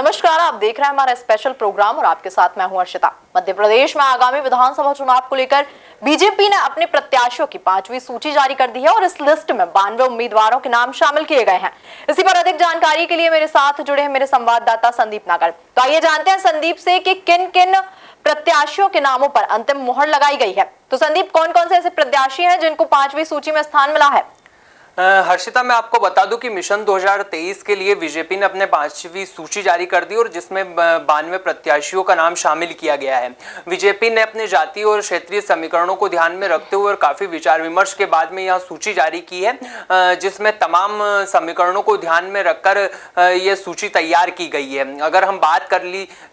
नमस्कार, आप देख रहे हैं हमारा स्पेशल प्रोग्राम और आपके साथ मैं हूं अर्शिता। मध्य प्रदेश में आगामी विधानसभा चुनाव को लेकर बीजेपी ने अपने प्रत्याशियों की 5वीं सूची जारी कर दी है और इस लिस्ट में 92 उम्मीदवारों के नाम शामिल किए गए हैं। इसी पर अधिक जानकारी के लिए मेरे साथ जुड़े हैं मेरे संवाददाता संदीप नागर। तो आइए जानते हैं संदीप से कि किन किन प्रत्याशियों के नामों पर अंतिम मुहर लगाई गई है। तो संदीप, कौन कौन से ऐसे प्रत्याशी हैं जिनको 5वीं सूची में स्थान मिला है? हर्षिता, मैं आपको बता दूं कि मिशन 2023 के लिए बीजेपी ने अपने 5वीं सूची जारी कर दी और जिसमें 92 प्रत्याशियों का नाम शामिल किया गया है। बीजेपी ने अपने जातीय और क्षेत्रीय समीकरणों को ध्यान में रखते हुए और काफी विचार विमर्श के बाद में यह सूची जारी की है, जिसमें तमाम समीकरणों को ध्यान में रखकर यह सूची तैयार की गई है। अगर हम बात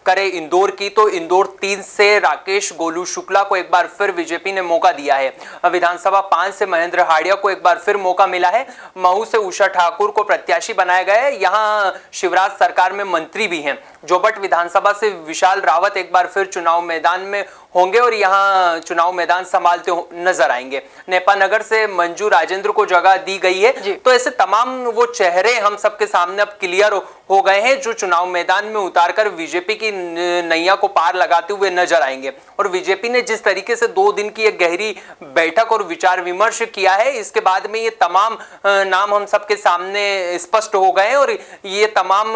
करें इंदौर की, तो इंदौर 3 से राकेश गोलू शुक्ला को एक बार फिर बीजेपी ने मौका दिया है। विधानसभा 5 से महेंद्र हाड़िया को एक बार फिर मौका मिला है। महू से उषा ठाकुर को प्रत्याशी बनाया गया है। यहां शिवराज सरकार में मंत्री भी हैं। जोबट विधानसभा से विशाल रावत एक बार फिर चुनाव मैदान में होंगे और यहां चुनाव मैदान संभालते नजर आएंगे। नेपानगर से मंजू राजेंद्र को जगह दी गई है। तो ऐसे तमाम वो चेहरे हम सबके सामने अब क्लियर हो गए हैं जो चुनाव मैदान में उतारकर बीजेपी की नैया को पार लगाते हुए नजर आएंगे। और बीजेपी ने जिस तरीके से 2 दिन की एक गहरी बैठक और विचार विमर्श किया है, इसके बाद में ये तमाम नाम हम सबके सामने स्पष्ट हो गए हैं और ये तमाम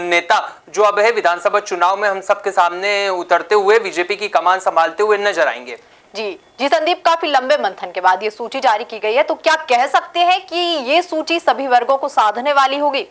नेता जो अब है विधानसभा चुनाव में हम सबके सामने उतरते हुए बीजेपी की कमान संभालते हुए नजर आएंगे। जी संदीप, काफी लंबे मंथन के बाद ये सूची जारी की गई है, तो क्या कह सकते हैं कि ये सूची सभी वर्गों को साधने वाली होगी?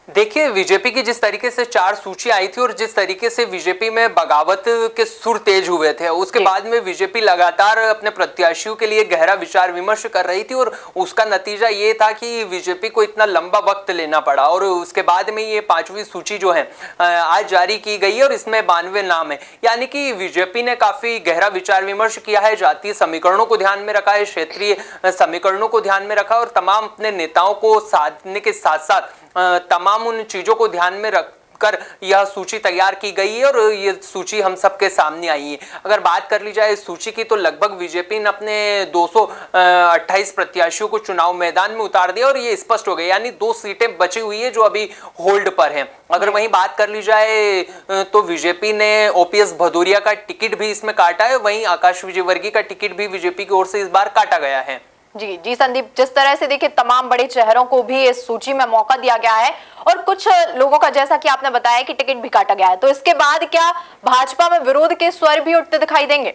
देखिए, बीजेपी की जिस तरीके से 4 सूची आई थी और जिस तरीके से बीजेपी में बगावत के सुर तेज हुए थे, उसके बाद में बीजेपी लगातार अपने प्रत्याशियों के लिए गहरा विचार विमर्श कर रही थी और उसका नतीजा ये था कि बीजेपी को इतना लंबा वक्त लेना पड़ा और उसके बाद में ये 5वीं सूची जो है आज जारी की गई है और इसमें 92 नाम है। यानी कि बीजेपी ने काफी गहरा विचार विमर्श किया है, जातीय समीकरणों को ध्यान में रखा है, क्षेत्रीय समीकरणों को ध्यान में रखा और तमाम अपने नेताओं को साधने के साथ साथ तमाम उन चीजों को ध्यान में रखकर यह सूची तैयार की गई है और ये सूची हम सबके सामने आई है। अगर बात कर ली जाए इस सूची की, तो लगभग बीजेपी ने अपने 228 प्रत्याशियों को चुनाव मैदान में उतार दिया और ये स्पष्ट हो गया, यानी 2 सीटें बची हुई है जो अभी होल्ड पर हैं। अगर वहीं बात कर ली जाए तो बीजेपी ने ओपीएस भदौरिया का टिकट भी इसमें काटा है, वहीं आकाश विजयवर्गीय का टिकट भी बीजेपी की ओर से इस बार काटा गया है। जी संदीप, जिस तरह से देखिए तमाम बड़े चेहरों को भी इस सूची में मौका दिया गया है और कुछ लोगों का, जैसा कि आपने बताया, कि टिकट भी काटा गया है, तो इसके बाद क्या भाजपा में विरोध के स्वर भी उठते दिखाई देंगे?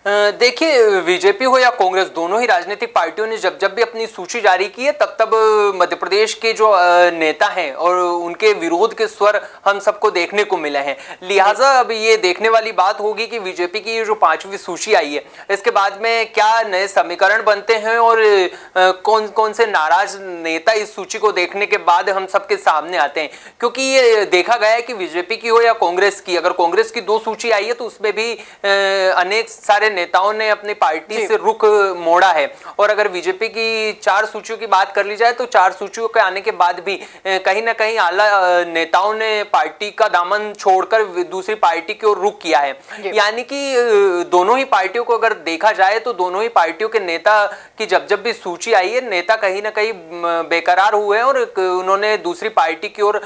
देखिए, बीजेपी हो या कांग्रेस, दोनों ही राजनीतिक पार्टियों ने जब भी अपनी सूची जारी की है तब मध्य प्रदेश के जो नेता हैं और उनके विरोध के स्वर हम सबको देखने को मिले हैं। लिहाजा अब ये देखने वाली बात होगी कि बीजेपी की ये जो 5वीं सूची आई है, इसके बाद में क्या नए समीकरण बनते हैं और कौन कौन से नाराज नेता इस सूची को देखने के बाद हम सबके सामने आते हैं। क्योंकि ये देखा गया है कि बीजेपी की हो या कांग्रेस की, अगर कांग्रेस की 2 सूची आई है तो उसमें भी अनेक सारे नेताओं ने अपनी पार्टी से रुख मोड़ा है और अगर बीजेपी की 4 सूचियों की बात कर ली जाए तो 4 सूचियों के आने के बाद भी कहीं ना कहीं आला नेताओं ने पार्टी का दामन छोड़कर दूसरी पार्टी की ओर रुख किया है। यानी कि दोनों ही पार्टियों को अगर देखा जाए तो दोनों ही पार्टियों के नेता की जब भी सूची आई है, नेता कहीं ना कहीं बेकरार हुए हैं और उन्होंने दूसरी पार्टी की ओर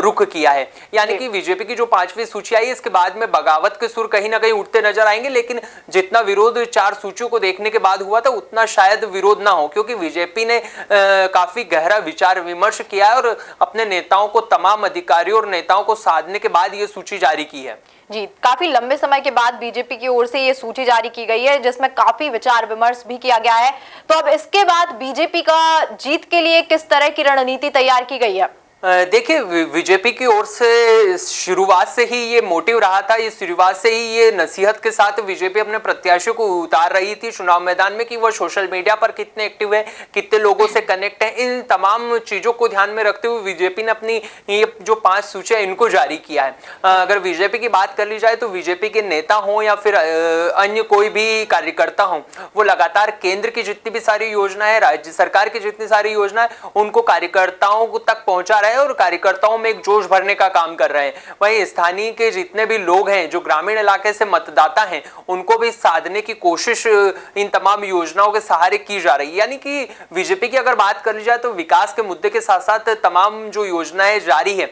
रुख किया है। यानी कि बीजेपी की जो 5वीं सूची आई है, इसके बाद में बगावत के सुर कहीं ना कहीं उठते नजर आएंगे, लेकिन जितना विरोध 4 सूचियों को देखने के बाद हुआ था उतना शायद विरोध ना हो, क्योंकि बीजेपी ने काफी गहरा विचार विमर्श किया है और अपने नेताओं को, तमाम अधिकारियों और नेताओं को साधने के बाद ये सूची जारी की है। जी, काफी लंबे समय के बाद बीजेपी की ओर से ये सूची जारी की गई है जिसमें काफी विचार विमर्श भी किया गया है। तो अब इसके बाद बीजेपी का जीत के लिए किस तरह की रणनीति तैयार की गई है? देखिए, बीजेपी की ओर से शुरुआत से ही ये मोटिव रहा था, ये शुरुआत से ही ये नसीहत के साथ बीजेपी अपने प्रत्याशियों को उतार रही थी चुनाव मैदान में कि वो सोशल मीडिया पर कितने एक्टिव है, कितने लोगों से कनेक्ट है। इन तमाम चीजों को ध्यान में रखते हुए बीजेपी ने अपनी ये जो 5 सूचियां इनको जारी किया है। अगर बीजेपी की बात कर ली जाए तो बीजेपी के नेता हों या फिर अन्य कोई भी कार्यकर्ता हों, वो लगातार केंद्र की जितनी भी सारी योजना है, राज्य सरकार की जितनी सारी योजना है, उनको कार्यकर्ताओं तक पहुंचा रहे हैं और कार्यकर्ताओं में एक जोश भरने का काम कर रहे हैं। वहीं स्थानीय के जितने भी लोग हैं, जो ग्रामीण इलाके से मतदाता हैं, उनको भी साधने की कोशिश इन तमाम योजनाओं के सहारे की जा रही है। यानी कि बीजेपी की अगर बात कर ली जाए तो विकास के मुद्दे के साथ साथ तमाम जो योजनाएं जारी है,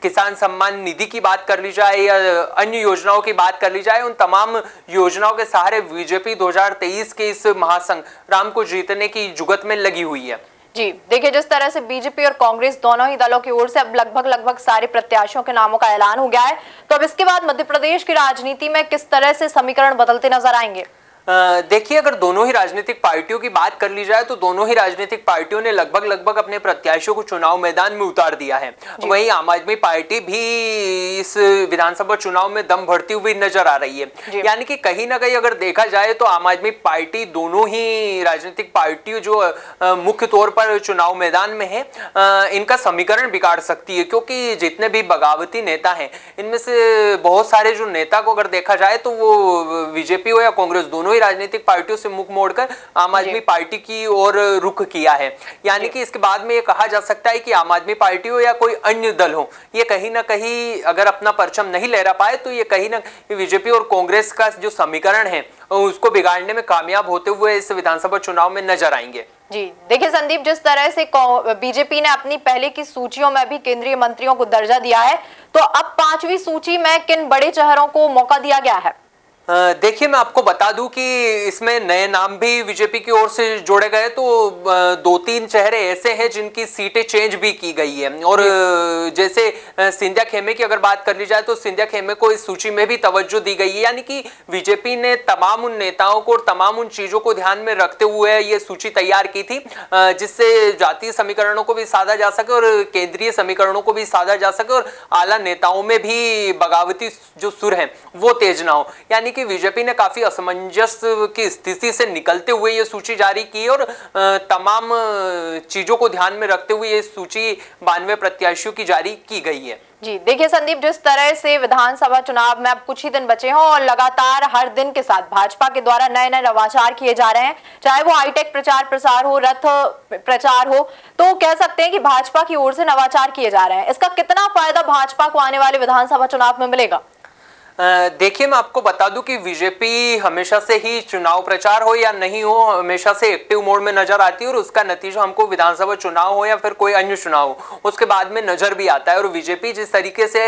किसान सम्मान निधि की बात कर ली जाए या अन्य योजनाओं की बात कर ली जाए, उन तमाम योजनाओं के सहारे बीजेपी 2023 के इस महासंग्राम को जीतने की जुगत में लगी हुई है। जी देखिए, जिस तरह से बीजेपी और कांग्रेस दोनों ही दलों की ओर से अब लगभग सारे प्रत्याशियों के नामों का ऐलान हो गया है, तो अब इसके बाद मध्य प्रदेश की राजनीति में किस तरह से समीकरण बदलते नजर आएंगे? देखिए, अगर दोनों ही राजनीतिक पार्टियों की बात कर ली जाए तो दोनों ही राजनीतिक पार्टियों ने लगभग अपने प्रत्याशियों को चुनाव मैदान में उतार दिया है। वहीं आम आदमी पार्टी भी इस विधानसभा चुनाव में दम भरती हुई नजर आ रही है। यानी कि कहीं ना कहीं अगर देखा जाए तो आम आदमी पार्टी दोनों ही राजनीतिक पार्टियों जो मुख्य तौर पर चुनाव मैदान में है, इनका समीकरण बिगाड़ सकती है, क्योंकि जितने भी बगावती नेता हैं, इनमें से बहुत सारे जो नेता को अगर देखा जाए तो वो बीजेपी हो या कांग्रेस, दोनों ही राजनीतिक पार्टियों से मुख मोड़कर आम आदमी पार्टी की ओर रुख किया है। यानी कि इसके बाद में ये कहा जा सकता है कि आम आदमी पार्टी हो या कोई अन्य दल हो, ये कहीं ना कहीं अगर अपना परचम नहीं लहरा पाए तो ये कहीं ना बीजेपी और कांग्रेस का जो समीकरण है उसको बिगाड़ने में कामयाब होते हुए इस विधानसभा चुनाव में नजर आएंगे। जी देखिए संदीप, जिस तरह से बीजेपी ने अपनी पहले की सूचियों में भी केंद्रीय मंत्रियों को दर्जा दिया है, तो अब 5वीं सूची में किन बड़े चेहरों को मौका दिया गया है? देखिए, मैं आपको बता दूं कि इसमें नए नाम भी बीजेपी की ओर से जोड़े गए, तो 2-3 चेहरे ऐसे हैं जिनकी सीटें चेंज भी की गई है। और जैसे सिंधिया खेमे की अगर बात कर ली जाए तो सिंधिया खेमे को इस सूची में भी तवज्जो दी गई है। यानी कि बीजेपी ने तमाम उन नेताओं को और तमाम उन चीजों को ध्यान में रखते हुए ये सूची तैयार की थी, जिससे जातीय समीकरणों को भी साधा जा सके और केंद्रीय समीकरणों को भी साधा जा सके और आला नेताओं में भी बगावती जो सुर है वो तेज ना हो। यानी कि बीजेपी ने काफी असमंजस की स्थिति से निकलते हुए ये सूची जारी की और तमाम चीजों को ध्यान में रखते हुए ये सूची 92 प्रत्याशियों की जारी की गई है। जी देखिए संदीप, जिस तरह से विधानसभा चुनाव में अब कुछ ही दिन बचे हों और लगातार हर दिन के साथ भाजपा के द्वारा नए नए नवाचार किए जा रहे हैं, चाहे वो हाईटेक प्रचार प्रसार हो, रथ प्रचार हो, तो कह सकते हैं कि भाजपा की ओर से नवाचार किए जा रहे हैं। इसका कितना फायदा भाजपा को आने वाले विधानसभा चुनाव में मिलेगा? देखिए, मैं आपको बता दूं कि बीजेपी हमेशा से ही चुनाव प्रचार हो या नहीं हो, हमेशा से एक्टिव मोड में नजर आती है और उसका नतीजा हमको विधानसभा चुनाव हो या फिर कोई अन्य चुनाव हो उसके बाद में नजर भी आता है। और बीजेपी जिस तरीके से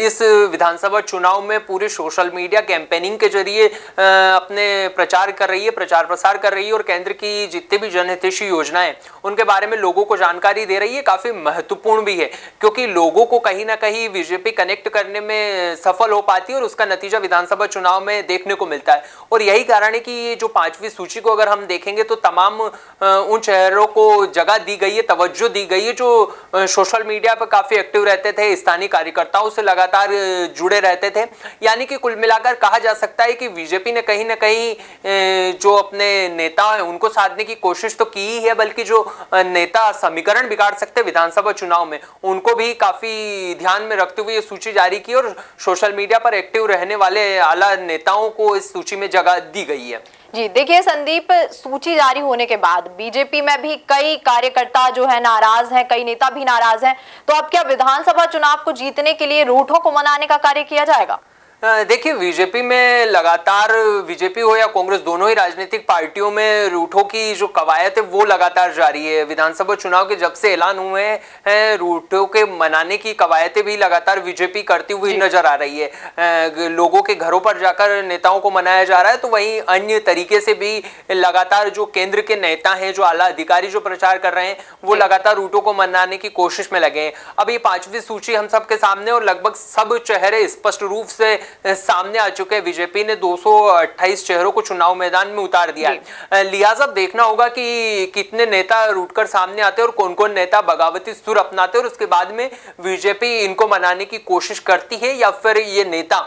इस विधानसभा चुनाव में पूरे सोशल मीडिया कैंपेनिंग के जरिए अपने प्रचार कर रही है, प्रचार प्रसार कर रही है और केंद्र की जितने भी जनहितैषी योजनाएं उनके बारे में लोगों को जानकारी दे रही है, काफी महत्वपूर्ण भी है, क्योंकि लोगों को कहीं ना कहीं बीजेपी कनेक्ट करने में सफल हो पाती है और उसका नतीजा विधानसभा चुनाव में देखने को मिलता है। और यही कारण है कि ये जो 5वीं सूची को अगर हम देखेंगे तो तमाम उन चेहरों को जगह दी गई है, तवज्जो दी गई है जो सोशल मीडिया पर काफी एक्टिव रहते थे, स्थानीय कार्यकर्ताओं से लगातार जुड़े रहते थे। यानी कि कुल मिलाकर कहा जा सकता है कि बीजेपी ने कहीं ना कहीं जो अपने नेता हैं उनको साधने की कोशिश तो की ही है, बल्कि जो नेता समीकरण बिगाड़ सकते विधानसभा चुनाव में उनको भी काफी ध्यान में रखते हुए ये सूची जारी की और सोशल मीडिया पर एक्टिव रहने वाले आला नेताओं को इस सूची में जगह दी गई है। जी देखिए संदीप, सूची जारी होने के बाद बीजेपी में भी कई कार्यकर्ता जो है नाराज हैं, कई नेता भी नाराज हैं, तो अब क्या विधानसभा चुनाव को जीतने के लिए रूठों को मनाने का कार्य किया जाएगा? देखिए, बीजेपी में लगातार, बीजेपी हो या कांग्रेस, दोनों ही राजनीतिक पार्टियों में रूठों की जो कवायद है वो लगातार जारी है। विधानसभा चुनाव के जब से ऐलान हुए हैं, रूठों के मनाने की कवायदें भी लगातार बीजेपी करती हुई नजर आ रही है। लोगों के घरों पर जाकर नेताओं को मनाया जा रहा है, तो वहीं अन्य तरीके से भी लगातार जो केंद्र के नेता हैं, जो आला अधिकारी जो प्रचार कर रहे हैं, वो लगातार रूठों को मनाने की कोशिश में लगे हैं। अब ये 5वीं सूची हम सबके सामने और लगभग सब चेहरे स्पष्ट रूप से सामने आ चुके हैं। बीजेपी ने 228 चेहरों को चुनाव मैदान में उतार दिया है। लिहाजा अब देखना होगा कि कितने नेता रूठकर सामने आते हैं और कौन कौन नेता बगावती सुर अपनाते हैं और उसके बाद में बीजेपी इनको मनाने की कोशिश करती है या फिर ये नेता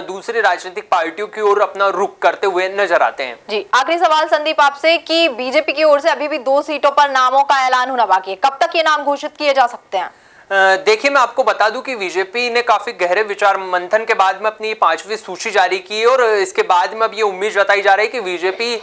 दूसरी राजनीतिक पार्टियों की ओर अपना रुख करते हुए नजर आते हैं। जी आखिरी सवाल संदीप आपसे कि बीजेपी की ओर से अभी भी 2 सीटों पर नामों का ऐलान होना बाकी है, कब तक ये नाम घोषित किए जा सकते हैं? देखिए, मैं आपको बता दूं कि बीजेपी ने काफी गहरे विचार मंथन के बाद में अपनी 5वीं सूची जारी की और इसके बाद में अब ये उम्मीद जताई जा रही है कि बीजेपी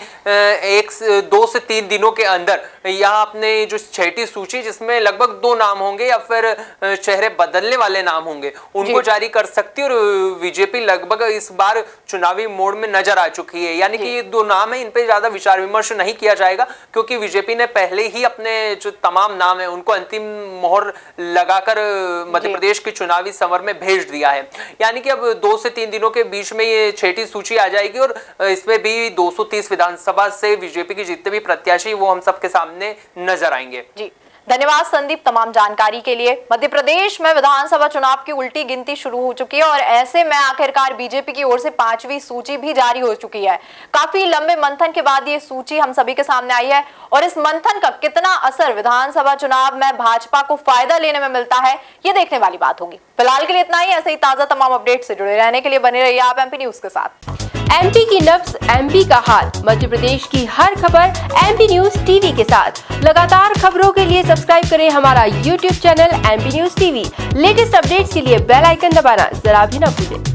2 से 3 दिनों के अंदर यहाँ अपने जो 6ठी सूची, जिसमें लगभग 2 नाम होंगे या फिर चेहरे बदलने वाले नाम होंगे, उनको जारी कर सकती है। और बीजेपी लगभग इस बार चुनावी मोड में नजर आ चुकी है, यानी कि ये 2 नाम है, इन पे ज्यादा विचार विमर्श नहीं किया जाएगा, क्योंकि बीजेपी ने पहले ही अपने जो तमाम नाम है उनको अंतिम मोहर लगाकर मध्य प्रदेश के चुनावी समर में भेज दिया है। यानी कि अब 2 से 3 दिनों के बीच में ये 6ठी सूची आ जाएगी और इसमें भी 230 विधानसभा से बीजेपी के जितने भी प्रत्याशी वो हम सबके सामने नजर आएंगे। जी, धन्यवाद संदीप तमाम जानकारी के लिए। मध्य प्रदेश में विधानसभा चुनाव की उल्टी गिनती शुरू हो चुकी है और ऐसे में आखिरकार बीजेपी की ओर से 5वीं सूची भी जारी हो चुकी है। काफी लंबे मंथन के बाद ये सूची हम सभी के सामने आई है और इस मंथन का कितना असर विधानसभा चुनाव में भाजपा को फायदा लेने में मिलता है, ये देखने वाली बात होगी। फिलहाल के लिए इतना ही। ऐसे ही ताजा तमाम अपडेट से जुड़े रहने के लिए बने रहिए आप एमपी न्यूज के साथ। एमपी की नब्ज, एमपी का हाल, मध्य प्रदेश की हर खबर एमपी न्यूज टीवी के साथ। लगातार खबरों के लिए सब्सक्राइब करें हमारा YouTube channel MP news TV. Latest updates के लिए बेल आइकन दबाना जरा भी न भूलें।